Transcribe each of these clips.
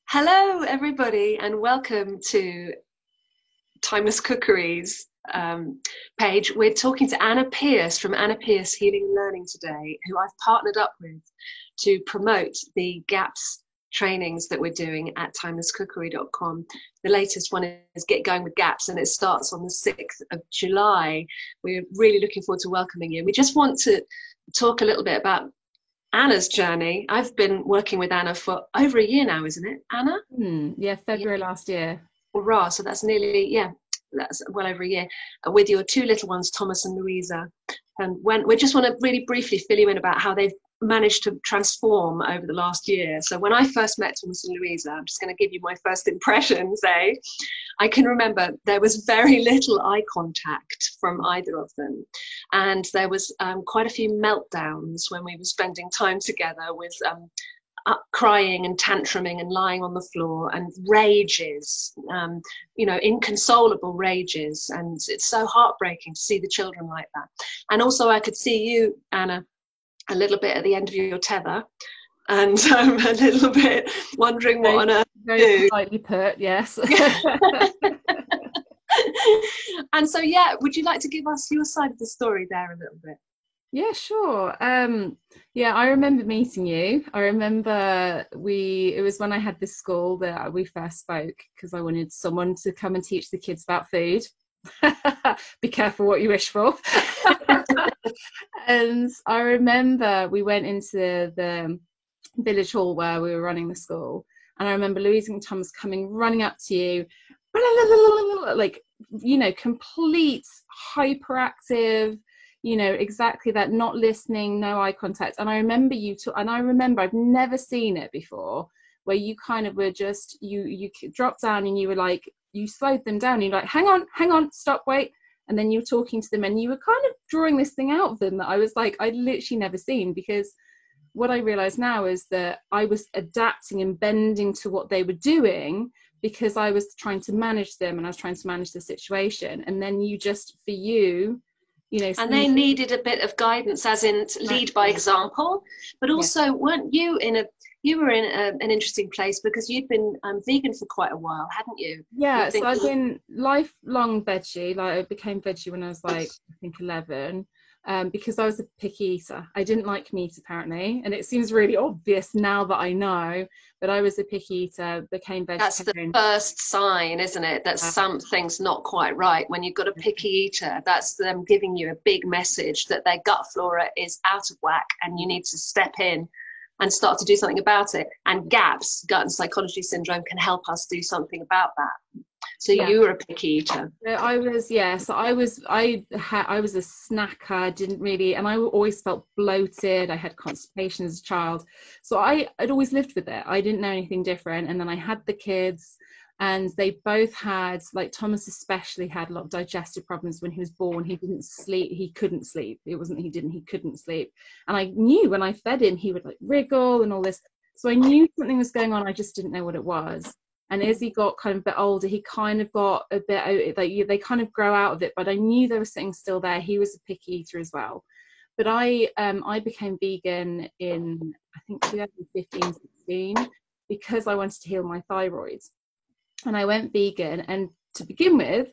Hello, everybody, and welcome to Timeless Cookery's page. We're talking to Anna Pierce from Anna Pierce Healing and Learning today, who I've partnered up with to promote the GAPS trainings that we're doing at timelesscookery.com. The latest one is Get Going with GAPS, and it starts on the 6th of July. We're really looking forward to welcoming you. We just want to talk a little bit about Anna's journey. I've been working with Anna for over a year now, isn't it, Anna? Yeah, February last year. Hurrah, so that's nearly, that's well over a year, with your two little ones, Thomas and Louisa. And when we just want to really briefly fill you in about how they've managed to transform over the last year. So when I first met Thomas and Louisa, I'm just going to give you my first impressions, I can remember there was very little eye contact from either of them. And there was quite a few meltdowns when we were spending time together with crying and tantruming and lying on the floor and rages, inconsolable rages. And it's so heartbreaking to see the children like that. And also I could see you, Anna, a little bit at the end of your tether and a little bit wondering what on earth to do. Very politely put, yes. And so, would you like to give us your side of the story there a little bit? Yeah, sure. I remember meeting you. I remember it was when I had this school that we first spoke, because I wanted someone to come and teach the kids about food. Be careful what you wish for. And I remember we went into the village hall where we were running the school, and I remember Louise and Thomas coming running up to you, like, complete hyperactive, exactly that, not listening, no eye contact. And I remember I've never seen it before, where you kind of were just, you dropped down and you were like, you slowed them down, you're like, hang on, stop, wait. And then you were talking to them and you were kind of drawing this thing out of them that I was like, I'd literally never seen. Because what I realize now is that I was adapting and bending to what they were doing, because I was trying to manage them and I was trying to manage the situation. And then and they needed a bit of guidance, as in lead by example, but also weren't you you were in an interesting place, because you'd been vegan for quite a while, hadn't you? Yeah, so I've been lifelong veggie. Like, I became veggie when I was I think 11, because I was a picky eater. I didn't like meat, apparently, and it seems really obvious now that I know, but I was a picky eater, became vegetarian. That's the first sign, isn't it, that something's not quite right. When you've got a picky eater, that's them giving you a big message that their gut flora is out of whack and you need to step in and start to do something about it. And GAPS, gut and psychology syndrome, can help us do something about that. So you were a picky eater. I was a snacker, didn't really, and I always felt bloated. I had constipation as a child. So I'd always lived with it. I didn't know anything different. And then I had the kids, and they both had, like Thomas especially, had a lot of digestive problems when he was born. He didn't sleep. He couldn't sleep. It wasn't he couldn't sleep. And I knew when I fed him, he would like wriggle and all this. So I knew something was going on. I just didn't know what it was. And as he got kind of a bit older, he kind of got a bit, like, they kind of grow out of it, but I knew there was something still there. He was a picky eater as well. But I became vegan in, I think, 2015, 16, because I wanted to heal my thyroid. And I went vegan, and to begin with,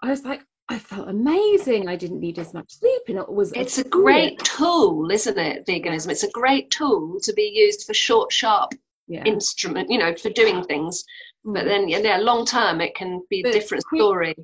I was like, I felt amazing. I didn't need as much sleep, and it's a great tool, isn't it, veganism? It's a great tool to be used for short, sharp instrument, for doing things. But then, long term, it can be a different story.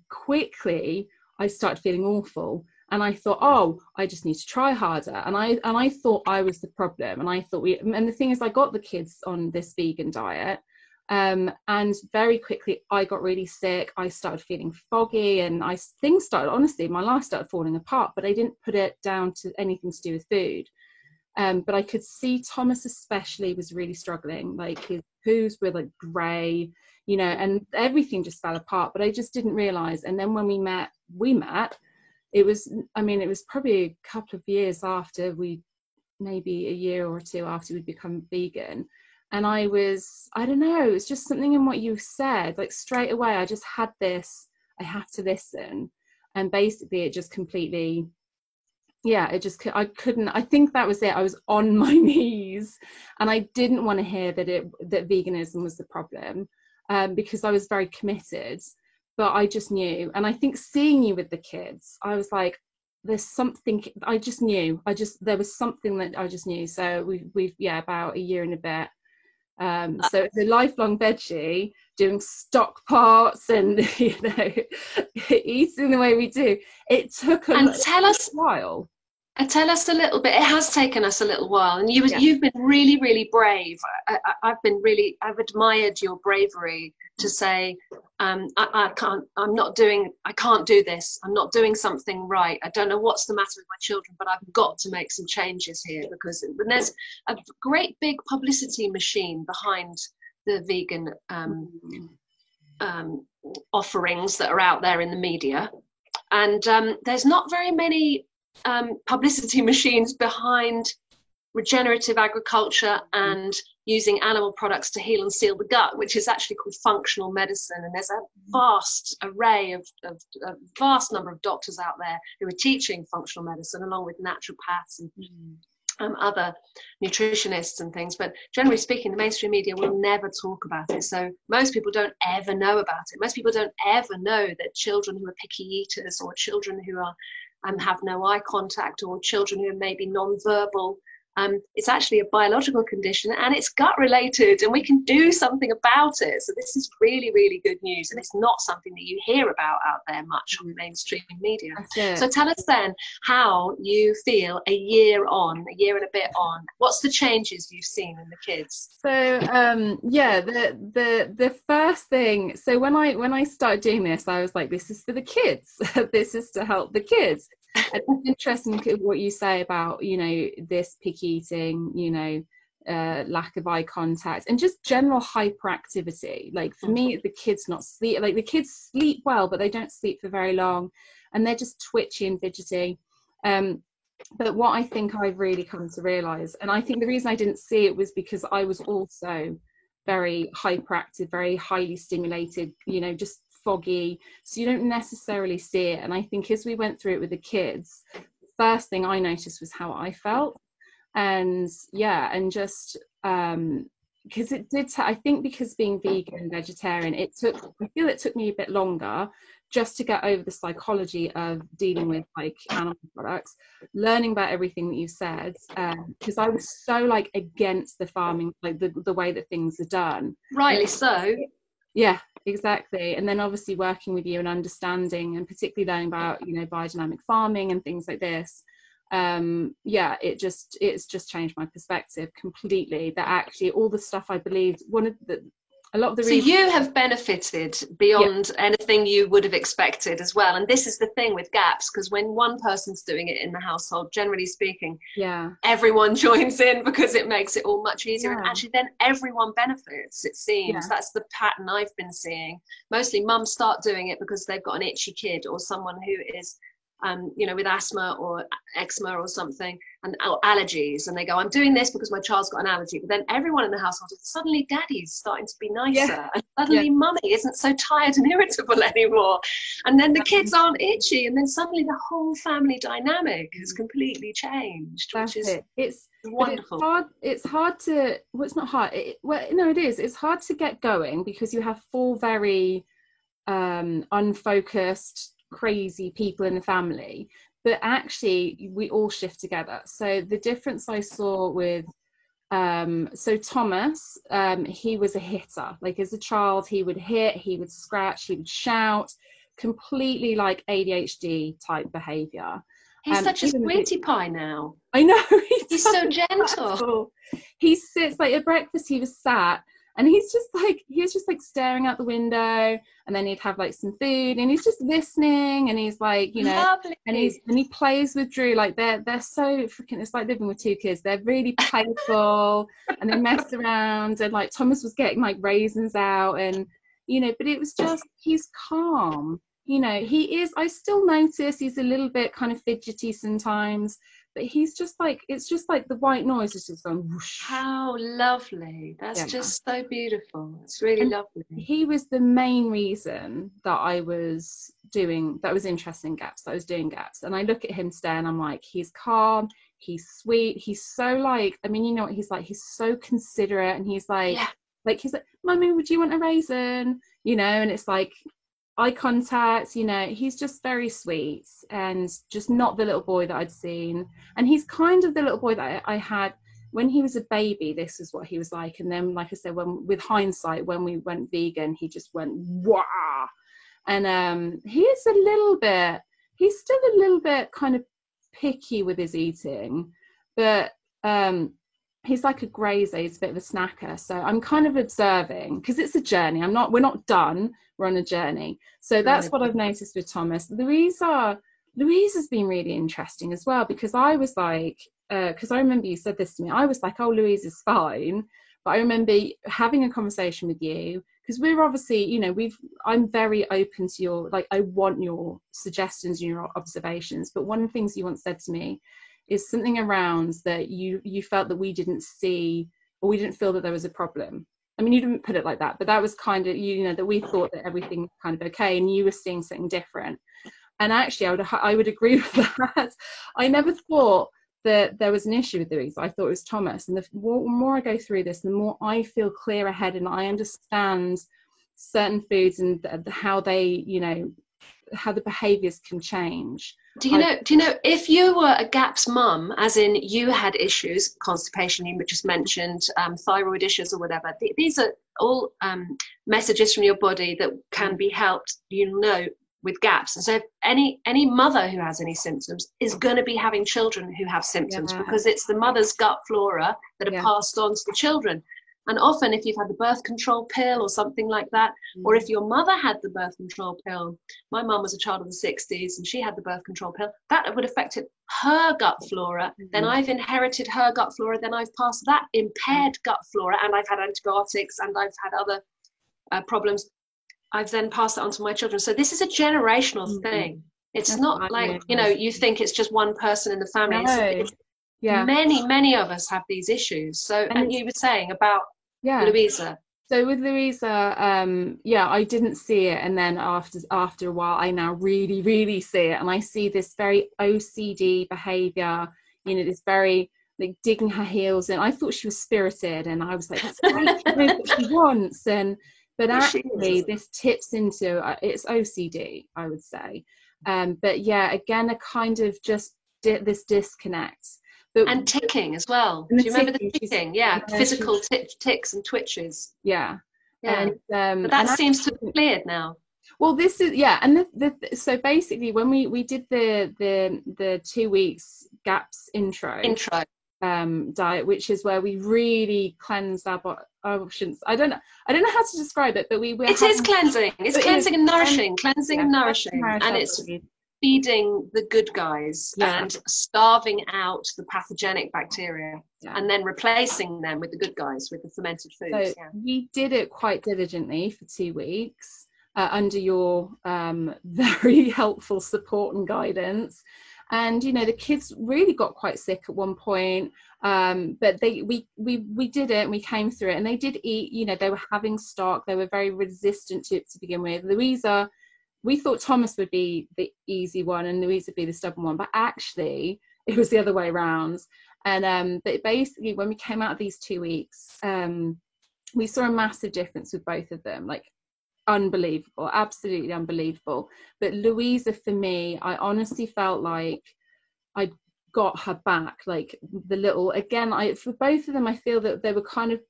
Quickly, I started feeling awful, and I thought, I just need to try harder. And I thought I was the problem, and I thought and the thing is, I got the kids on this vegan diet, and very quickly I got really sick. I started feeling foggy, and my life started falling apart. But I didn't put it down to anything to do with food. But I could see Thomas especially was really struggling. Like, his poos were like grey, and everything just fell apart. But I just didn't realise. And then when we met, it was probably a couple of years after maybe a year or two after we'd become vegan. And I don't know, it's just something in what you said, like straight away, I just had this, I have to listen. And basically it just completely yeah, I couldn't, I think that was it. I was on my knees, and I didn't want to hear that veganism was the problem, because I was very committed, but I just knew. And I think seeing you with the kids, I was like, there's something, I just knew, there was something that I just knew. So we've yeah, about a year and a bit. So it's a lifelong veggie, doing stock pots and, you know, eating the way we do. It took a while. Tell us a little bit. It has taken us a little while, and you've been really, really brave. I've admired your bravery to say, I can't do this. I'm not doing something right. I don't know what's the matter with my children, but I've got to make some changes here, because there's a great big publicity machine behind the vegan offerings that are out there in the media, and there's not very many publicity machines behind regenerative agriculture and using animal products to heal and seal the gut, which is actually called functional medicine. And there's a vast array of a vast number of doctors out there who are teaching functional medicine, along with naturopaths and other nutritionists and things. But generally speaking, the mainstream media will never talk about it. So most people don't ever know about it. Most people don't ever know that children who are picky eaters, or children who are have no eye contact, or children who are maybe non-verbal, it's actually a biological condition, and it's gut related, and we can do something about it. So this is really, really good news, and it's not something that you hear about out there much on mainstream media. So tell us then how you feel a year and a bit on. What's the changes you've seen in the kids? So yeah, the first thing, so when I started doing this, I was like, this is for the kids. This is to help the kids. And it's interesting what you say about, you know, this picky eating, you know, lack of eye contact, and just general hyperactivity. Like for me, the kids not sleep, like the kids sleep well, but they don't sleep for very long, and they're just twitchy and fidgety. But what I think I've really come to realize, and I think the reason I didn't see it was because I was also very hyperactive, very highly stimulated, you know, just foggy, so you don't necessarily see it. And I think as we went through it with the kids, the first thing I noticed was how I felt. And yeah, and just because it did I think because being vegan and vegetarian, I feel it took me a bit longer just to get over the psychology of dealing with like animal products, learning about everything that you said, because I was so like against the farming, like the way that things are done. Rightly so. Yeah, exactly. And then obviously working with you and understanding, and particularly learning about, you know, biodynamic farming and things like this, yeah, it's just changed my perspective completely, that actually all the stuff I believed, a lot of the reasons. So you have benefited beyond anything you would have expected as well. And this is the thing with gaps, because when one person's doing it in the household, generally speaking, everyone joins in, because it makes it all much easier. And actually then everyone benefits, it seems. That's the pattern I've been seeing. Mostly mums start doing it because they've got an itchy kid, or someone who is you know, with asthma or eczema or something, or allergies, and they go, I'm doing this because my child's got an allergy. But then everyone in the household is suddenly daddy's starting to be nicer, and suddenly mummy isn't so tired and irritable anymore, and then the kids aren't itchy, and then suddenly the whole family dynamic has completely changed. It's wonderful. It's hard to, well, it's not hard, it is, it's hard to get going, because you have 4 very unfocused, crazy people in the family, but actually we all shift together. So the difference I saw with so Thomas, he was a hitter. Like as a child, he would hit, he would scratch, he would shout, completely like ADHD type behaviour. He's such a sweetie pie now. I know, he's so gentle. He sits like at breakfast, he was sat, and he was just like staring out the window, and then he'd have like some food, and he's just listening, and he's like, you know, lovely. and he plays with Drew. Like they're so freaking, it's like living with 2 kids. They're really playful, and they mess around, and like Thomas was getting like raisins out, and you know, but it was just, he's calm. You know, he is, I still notice he's a little bit kind of fidgety sometimes, but he's just like, it's just like the white noise is just going whoosh. How lovely. That's just so beautiful. It's really lovely. He was the main reason that I was interested in gaps, that was doing gaps. And I look at him today and I'm like, he's calm, he's sweet, he's so like, I mean, you know what he's like, he's so considerate, and he's like, he's like, Mummy, would you want a raisin? You know, and it's like eye contact, you know, he's just very sweet and just not the little boy that I'd seen. And he's kind of the little boy that I had when he was a baby. This is what he was like. And then, like I said, with hindsight, when we went vegan, he just went wah. And he's still a little bit kind of picky with his eating, but he's like a grazer, he's a bit of a snacker. So I'm kind of observing, because it's a journey. we're not done, we're on a journey. So that's what I've noticed with Thomas. Louisa's been really interesting as well, because I was like, because I remember you said this to me, I was like, oh, Louise is fine. But I remember having a conversation with you, because we're obviously, you know, I'm very open to your, like, I want your suggestions and your observations. But one of the things you once said to me is something around that you felt that we didn't see, or we didn't feel that there was a problem. I mean, you didn't put it like that, but that was kind of, you know, that we thought that everything was kind of okay, and you were seeing something different. And actually, I would agree with that. I never thought that there was an issue with Louise. I thought it was Thomas. And the more I go through this, the more I feel clear ahead, and I understand certain foods and how they, you know, how the behaviours can change. Do you know if you were a GAPS mum, as in you had issues, constipation, you just mentioned, thyroid issues or whatever, these are all messages from your body that can be helped, you know, with GAPS. And so if any mother who has any symptoms is going to be having children who have symptoms, because it's the mother's gut flora that are passed on to the children. And often if you've had the birth control pill or something like that, or if your mother had the birth control pill, my mum was a child of the 60s and she had the birth control pill, that would affect her gut flora. Then I've inherited her gut flora, then I've passed that impaired gut flora, and I've had antibiotics and I've had other problems. I've then passed it on to my children. So this is a generational thing. It's That's not like, you know, you think it's just one person in the family. It's many of us have these issues. So, and you were saying about Louisa. So with Louisa, I didn't see it, and then after a while, I now really see it, and I see this very OCD behaviour. You know, this very like digging her heels in. I thought she was spirited, and I was like, that's great, she knows what she wants, but actually this tips into it's OCD, I would say. But yeah, again, a kind of just this disconnect. And ticking as well. Do you remember the ticking? Physical tics and twitches. And but that seems to have cleared now. Well, this is and so basically when we did the 2 weeks GAPS intro diet, which is where we really cleansed our body. I don't know how to describe it, but it is cleansing. It's cleansing and nourishing, and it's feeding the good guys and starving out the pathogenic bacteria, and then replacing them with the good guys, with the fermented foods. So we did it quite diligently for 2 weeks under your very helpful support and guidance. And you know, the kids really got quite sick at one point, but we did it, and we came through it, and they did eat. You know, they were having stock. They were very resistant to it to begin with. Louisa, we thought Thomas would be the easy one and Louisa would be the stubborn one, but actually it was the other way around. And but basically when we came out of these 2 weeks, we saw a massive difference with both of them, like unbelievable, absolutely unbelievable. But Louisa, for me, I honestly felt like I got her back, like the little, again, for both of them, I feel that they were kind of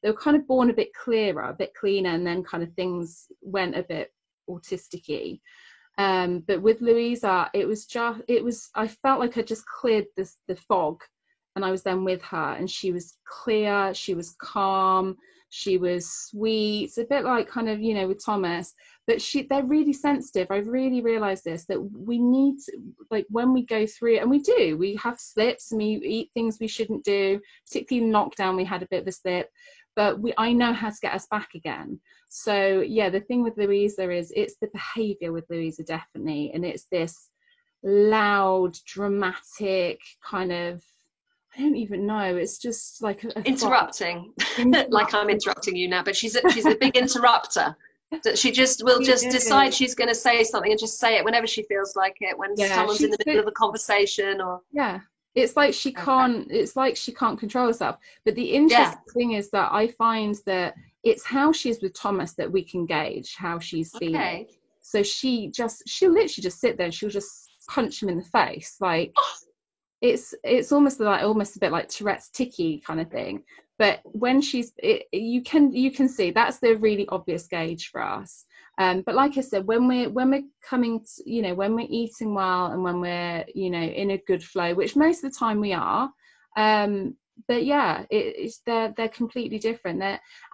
they were kind of born a bit clearer, a bit cleaner, and then kind of things went a bit autistic-y. But with Louisa, I felt like I just cleared the fog, and I was then with her, and she was clear, she was calm, she was sweet. It's a bit like kind of, you know, with Thomas, but they're really sensitive. I've really realized this, that we need to, like when we go through it, and we have slips and we eat things we shouldn't do, particularly in lockdown, we had a bit of a slip, but I know how to get us back again. So yeah, the thing with Louisa is it's the behavior with Louisa, definitely, and it's this loud, dramatic kind of, I don't even know, it's just like interrupting. Like I'm interrupting you now, but she's a big interrupter. That she just will She just decide is. she's going to say something and just say it whenever she feels like it, when Yeah, someone's in the middle of a conversation or. yeah. It's like she can't. It's like she can't control herself. But the Yeah. interesting thing is that I find that it's how she is with Thomas that we can gauge how she's feeling. Okay. So she'll literally just sit there and she'll just punch him in the face. Like it's almost a bit like Tourette's ticky kind of thing. But when you can see that's the really obvious gauge for us. But like I said, when we're coming to, when we're eating well and when we're in a good flow, which most of the time we are, but yeah, they're completely different.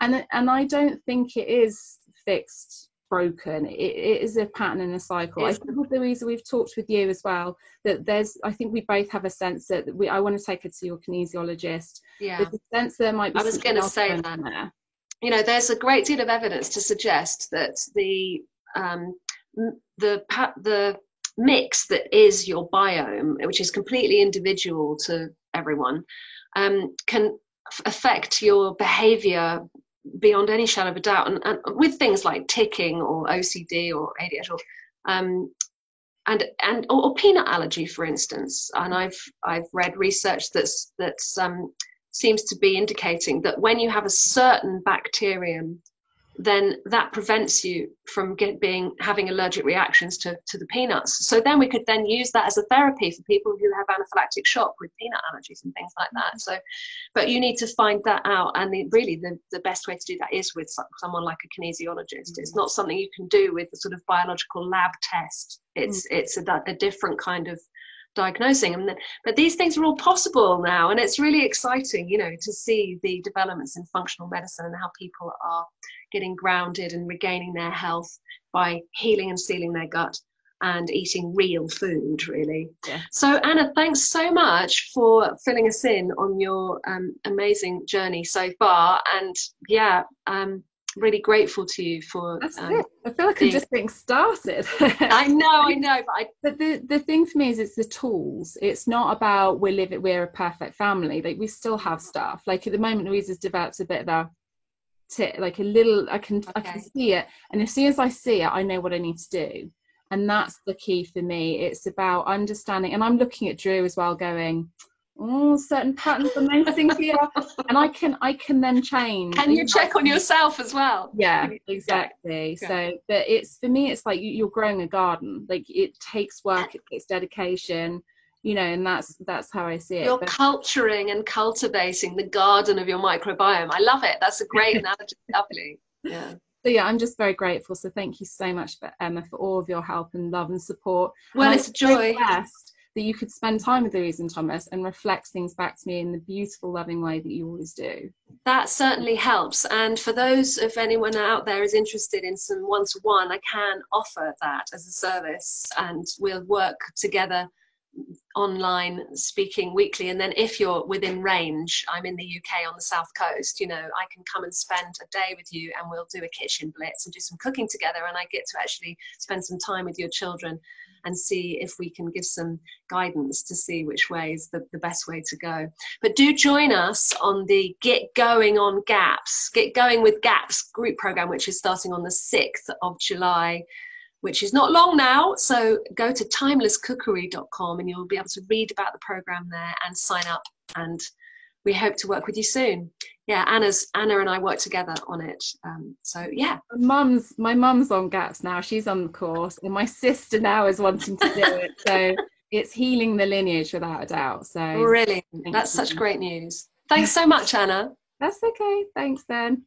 And I don't think it is fixed, broken. It is a pattern and a cycle. I think with Louisa, we've talked with you as well that I think we both have a sense that I want to take her to your kinesiologist. Yeah. There's a sense there might be. I was going to say that there. There's a great deal of evidence to suggest that the mix that is your biome, which is completely individual to everyone, can affect your behaviour beyond any shadow of a doubt, and with things like ticking or OCD or ADHD or peanut allergy, for instance. And I've read research that's seems to be indicating that when you have a certain bacterium, then that prevents you from having allergic reactions to the peanuts. So then we could then use that as a therapy for people who have anaphylactic shock with peanut allergies and things like that. So, but you need to find that out, and the best way to do that is with someone like a kinesiologist. It's not something you can do with a sort of biological lab test. It's a different kind of diagnosing. But these things are all possible now, and it's really exciting, to see the developments in functional medicine and how people are getting grounded and regaining their health by healing and sealing their gut and eating real food, really. Yeah. So Anna, thanks so much for filling us in on your amazing journey so far, and really grateful to you for that's it. I feel like I'm just getting started. I know, but the thing for me is it's the tools. It's not about we're a perfect family. Like, we still have stuff. Like at the moment, Louisa's developed a bit of a like a little, I can see it, and as soon as I see it, I know what I need to do. And that's the key for me. It's about understanding, and I'm looking at Drew as well, going, certain patterns are missing here, and I can then change. Can you check on yourself as well? Yeah, exactly. Yeah. So, but for me, it's like you're growing a garden. Like, it takes work, it takes dedication, and that's how I see it. You're culturing and cultivating the garden of your microbiome. I love it. That's a great analogy. Lovely. Yeah. So yeah, I'm just very grateful. So thank you so much, Emma, for all of your help and love and support. Well, it's a joy. That you could spend time with Louise and Thomas and reflect things back to me in the beautiful, loving way that you always do. That certainly helps. And for those, if anyone out there is interested in some one-to-one, I can offer that as a service, and we'll work together online, speaking weekly. And then if you're within range, I'm in the UK on the south coast, I can come and spend a day with you, and we'll do a kitchen blitz and do some cooking together, and I get to actually spend some time with your children and see if we can give some guidance to see which way is the best way to go. But do join us on the Get Going with Gaps group program, which is starting on the 6th of July, which is not long now. So go to timelesscookery.com and you'll be able to read about the program there and sign up, and we hope to work with you soon. Yeah, Anna and I work together on it. So yeah. My mum's on GAPS now. She's on the course, and my sister now is wanting to do it. So it's healing the lineage without a doubt. So really, that's such great news. Thanks so much, Anna. That's okay. Thanks then.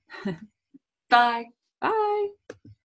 Bye. Bye.